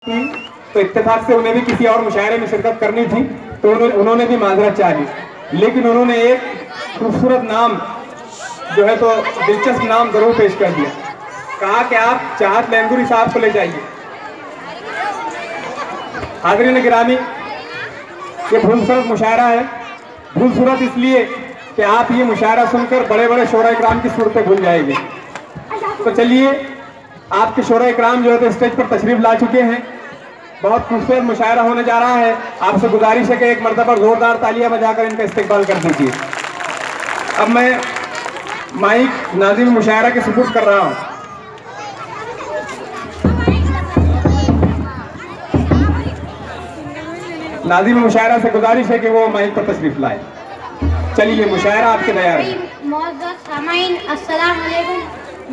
तो इत्तेफाक से उन्हें भी किसी और मुशायरे में शिरकत करनी थी, तो उन्होंने भी माजरत चाही, लेकिन उन्होंने एक खूबसूरत नाम जो है तो दिलचस्प नाम जरूर पेश कर दिया। कहा कि आप चाहत लैंगुरी साहब को ले जाइए। हाज़रीन गिरामी, ये खूबसूरत मुशायरा है। खूबसूरत इसलिए कि आप ये मुशायरा सुनकर बड़े बड़े शोरा इकराम की सूरतें भूल जाएंगे। तो चलिए, आपके शोरा इकराम जो है तो स्टेज पर तशरीफ ला चुके हैं। बहुत खूबसूरत मुशायरा होने जा रहा है। आपसे गुजारिश है कि एक मरतबा जोरदार तालियां बजाकर इनका इस्तेकबाल कर दीजिए। अब मैं माइक नाज़िम मुशायरा के सुपुर्द कर रहा हूँ। नाज़िम मुशायरा से गुजारिश है कि वो माइक पर तशरीफ लाए। चलिए, मुशायरा आपके तैयार है। अस्सलाम वालेकुम।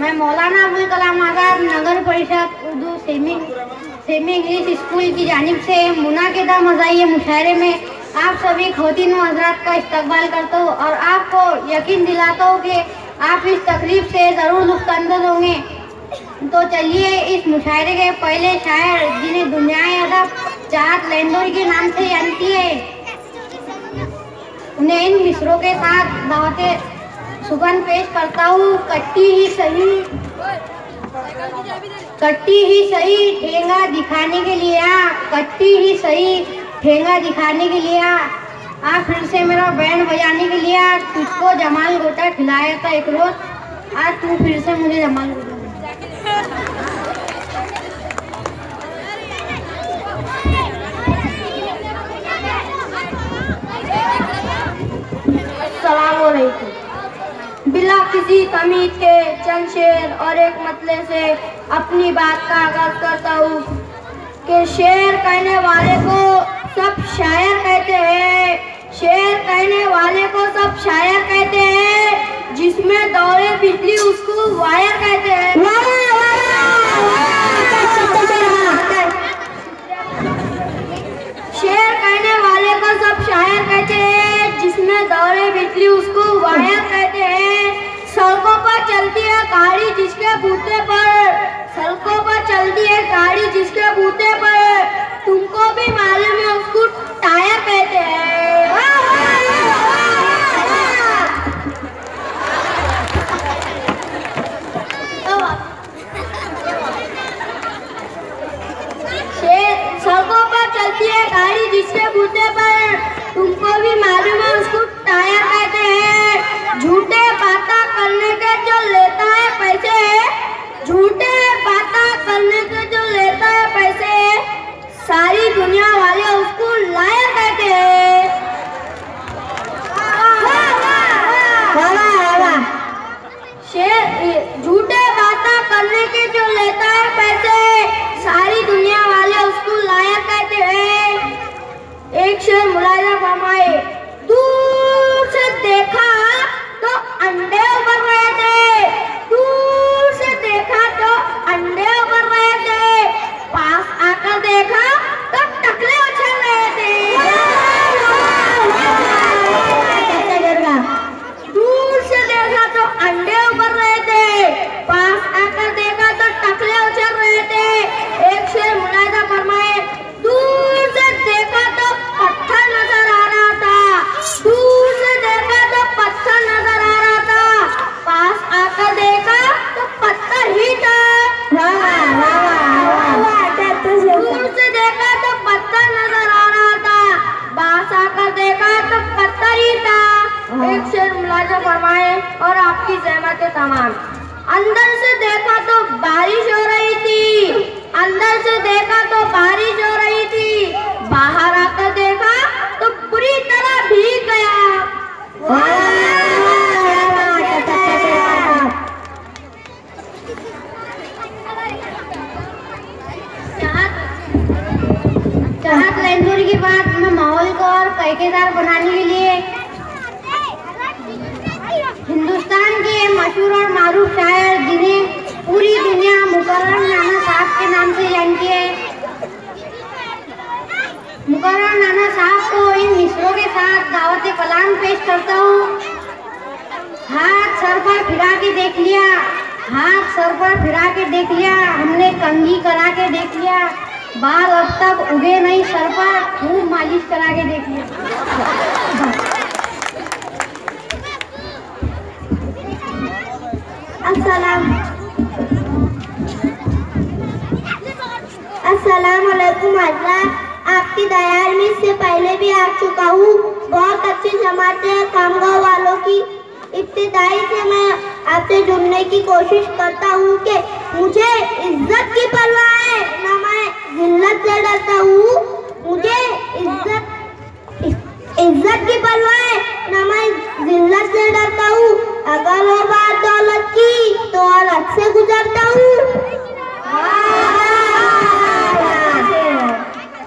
मैं मौलाना अबुल कलाम आज़ाद नगर परिषद उर्दू सेमी इंग्लिश स्कूल की जानिब से मुनाकिदा मज़ाहिर मुशायरे में आप सभी ख़वातीन व हज़रात का इस्तकबाल करता हूँ और आपको यकीन दिलाता हूँ कि आप इस तकरीब से ज़रूर लुत्फ़अंदोज़ होंगे। तो चलिए, इस मुशायरे के पहले शायर जिन्हें दुनियाए अदब चाहत लैंगुरी के नाम से जानती है, उन्हें इन मिसरों के साथ दावते सुगन पेश करता हूँ। कट्टी ही सही ठेंगा दिखाने के लिए कट्टी ही सही ठेंगा दिखाने के लिए आप फिर से मेरा बैंड बजाने के लिए तुझको जमाल गोटा खिलाया था एक रोज, आज तू फिर से मुझे जमाल गोटा। बिला किसी तमीज के चंद शेर और एक मतले से अपनी बात का आगाज करता हूँ कि शेर कहने वाले को सब शायर कहते हैं, शेर कहने वाले को सब शायर कहते हैं, जिसमें दौड़े बिजली उसको वायर कहते हैं। शेर कहने वाले को सब शायर कहते हैं, जिसमें दौड़े बिजली उसको वायर कहते हैं। सड़कों पर चलती है गाड़ी जिसके बूते पर, सड़कों पर चलती है गाड़ी जिसके बूते पर, तुमको भी मालूम है उसको टायर कहते हैं। सड़कों पर चलती है गाड़ी जिसके बूते पर, तुमको भी मालूम है उसको टायर कहते हैं। झूठे बातें करने के जो लेता है पैसे, झूठे बातें करने के जो लेता है पैसे, सारी दुनिया वाले उसको लायर कहते हैं। झूठे बातें करने के जो लेता है पैसे, सारी दुनिया वाले उसको लायर कहते हैं। एक शेर मुलायजा फरमाए, दूर से देखा तो अंडे उबर रहे थे, दूर से देखा तो अंडे उबर रहे थे, पास आकर देखा तो टकले उछल रहे थे। दूर से देखा तो अंडे उबर रहे थे, पास आकर देखा तो टकले उछल रहे थे। एक शेर मुलायजा फरमाए, दूर से देखा तो पत्थर नजर आ रहा था, दूर से देखा तो पत्थर नजर आ रहा था, पास आकर देखा तो पत्थर ही था। दूर से देखा तो पत्थर नजर आ रहा था, पास आकर देखा तो पत्थर ही था। एक शेर मुलायजा फरमाए और आपकी ज़हमतें तमाम। अंदर से देखा तो बारिश हो रही थी, अंदर से देखा तो बारिश हो रही थी, बाहर आकर देखा तो पूरी तरह भीग गया। चाहत लैंगुरी की बात में माहौल को और कैकेदार बनाने के लिए हिंदुस्तान के मशहूर और मारूफ शायर जिन्हें पूरी दुनिया मुकर्रम नाना साहब के नाम से जानती है, मुकर्रम नाना साहब को इन मिसरों के साथ दावत कलाम पेश करता हूँ। हाथ सर पर फिरा के देख लिया, हाथ सर पर फिरा के देख लिया, हमने कंघी करा के देख लिया, बाल अब तक उगे नहीं सर पर, खूब मालिश करा के देखिए। अस्सलाम वालेकुम हज़रत, आपकी दयाल में इससे पहले भी आ चुका हूँ। बहुत अच्छी जमात है कामगांव वालों की। इब्तिदाई से मैं आपसे जुड़ने की कोशिश करता हूँ कि मुझे इज्जत की परवाह है, ना मैं जिल्लत से डरता हूँ। मुझे इज्जत की परवाह है, ना मैं जिल्लत से डरता हूँ। अगर वो बात दौलत की तो अलग से गुजरता हूँ।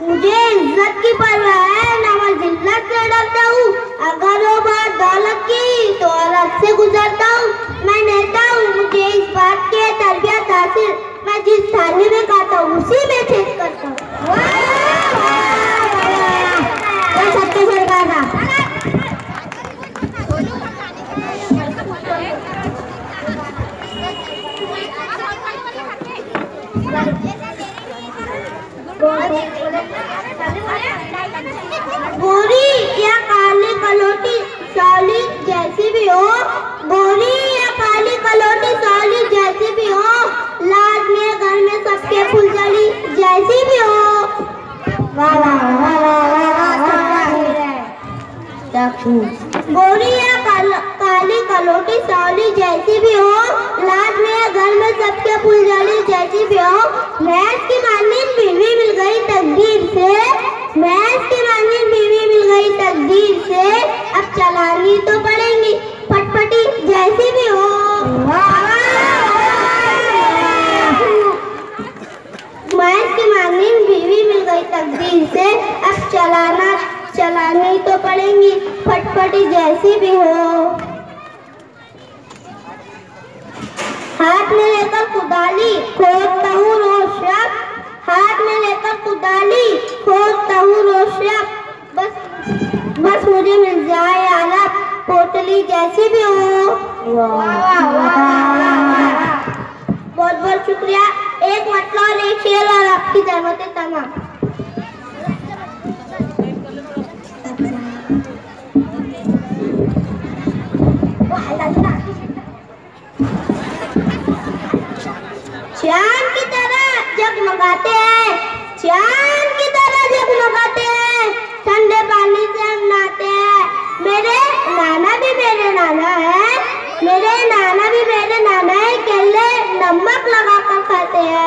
मुझे इज्जत की परवाह है, ना मैं जिल्लत से डरता हूँ। अगर वो बात दौलत की तो अलग से गुजरता हूँ। मैं नेता हूँ, मुझे इस बात की तरबियत हासिल, मैं जिस थाली में खाता हूँ उसी में छेद करता हूँ। छत्तीसगढ़ का था। गोरी या काली कलोटी साली जैसी भी हो, गोरी या काली कलोटी साली जैसी भी हो, लाज में घर में सबके फुलझड़ी जैसी भी हो। वाह वाह वाह वाह वाह। गोरी या काली कलोटी साली जैसी भी हो, लाज में घर में सबके फुलझड़ी जैसी भी हो। भैंस की मानिन बीवी मिल गई तकदीर से, भैंस की मानिन बीवी मिल गई तकदीर से, अब चलानी तो पड़ेंगी फटफटी जैसी भी हो। भैंस की मानिन बीवी मिल गई तकदीर से, अब चलानी तो पड़ेंगी फटफटी जैसी भी हो। हाथ में लेकर कुदाली खोदता हूँ रोज शब, हाथ में लेकर कुदाली खोदता हूँ रोज शब। बस मुझे मिल जाए आला पोटली जैसी भी हो। बहुत बहुत शुक्रिया। एक मतलब और एक शेर और आपकी जरूरतें तमाम। चांद की तरह जगमगाते हैं, चांद की तरह जगमगाते हैं, ठंडे पानी से हम नहाते हैं। मेरे नाना भी मेरे नाना है, मेरे नाना भी मेरे नाना है, केले नमक लगा कर खाते हैं।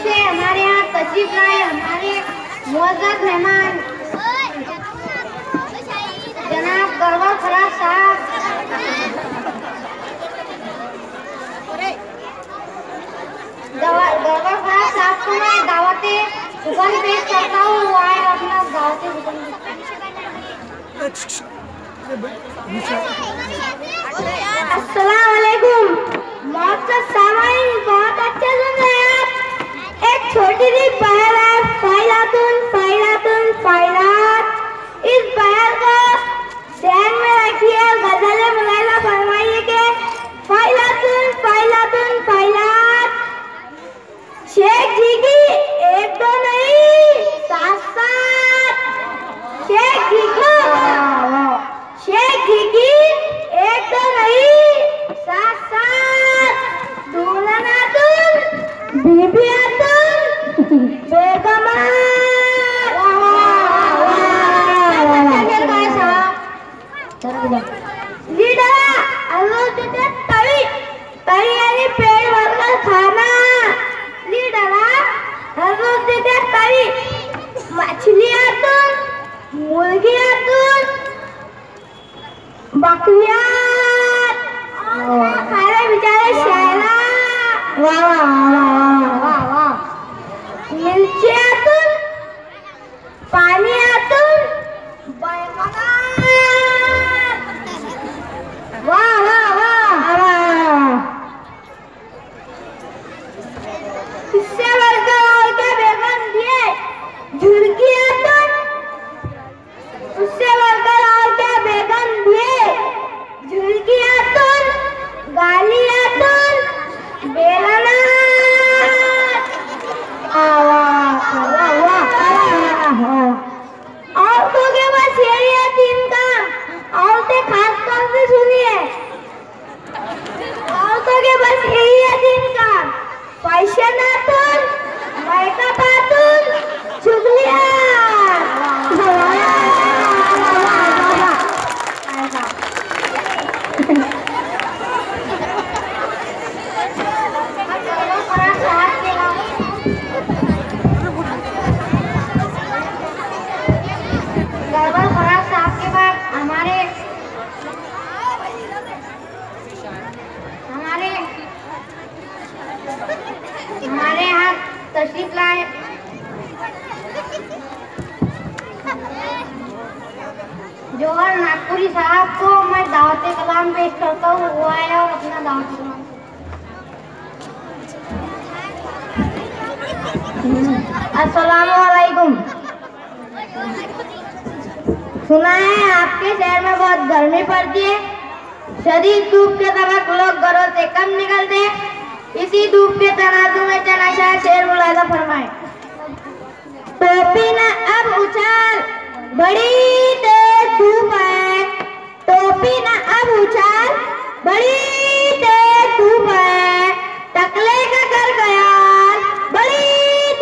से हमारे यहाँ तशरीफ लाए हमारे मुअज़्ज़ज़ मेहमान जनाब गरवर फराज साहब, गरवर फराज साहब को मैं दावते हुक्म पेश करता हूँ। वो आए अपना दावते हुक्म। अस्सलाम वालेकुम। मुअज़्ज़ज़ सामाईन, बहुत अच्छे सुन रहे हैं आप। एक छोटी सी पहल है, फाइलातुन फाइलातुन फाइलात। इस पहल को ध्यान में रखिए, गजल मुलायजा फरमाइए कि फाइलातुन फाइलातुन फाइलात। शेख जी की एक दो नहीं 7-7, शेख जी को शेख जी की एक दो नहीं 7-7 दूल्हनातुन बीबियातुन बेगमात। लीडरा अल्लाह तवी तवी यानी पेड़ भरकर खाना। लीडरा अल्लाह तवी मछलियातुन मुर्गियातुन बकरियात खाने बेचारे शैला। वाह वाह वाह वाह। मिर्चियातुन पानियातुन बैगनात। जौहर नागपुरी साहब को मैं दावत कलाम पेश करता हूँ। वो आया और अपना दावत कलाम। अस्सलामुअलैकुम। सुना है आपके शहर में बहुत गर्मी पड़ती है। शदीद धूप के सबक लोग घरों से कम निकलते। इसी धूप के तनाजुर में चनाशाह शेर मुलाजा फरमाए। टोपी न अब उछाल, बड़ी तेज धूप है। टोपी न अब उछाल, बड़ी तेज धूप है। टकले का कर गया, बड़ी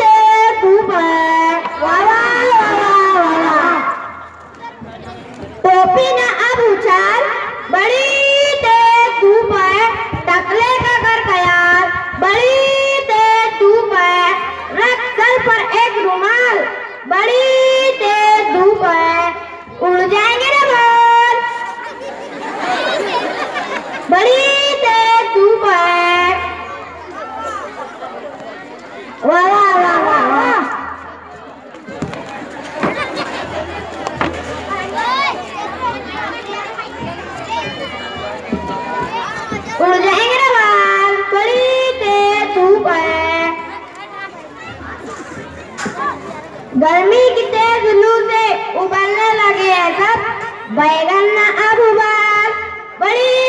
तेज धूप है। वाह वाह वाह वाह वाह। टोपी न अब उछाल, बड़ी तेज धूप है। टकले का कर गया, बड़ी तेज धूप है। रख सर पर एक रुमाल, बड़ी तेज धूप है। उड़ जाएंगे ना बाल, बड़ी तेज धूप है। वाह वाह वाह वाह वाह। उड़ जाएंगे ना बाल, बड़ी तेज धूप है। गर्मी की तेज लू से उबलने लगे हैं सब। बैगन न अब उबाल, बड़ी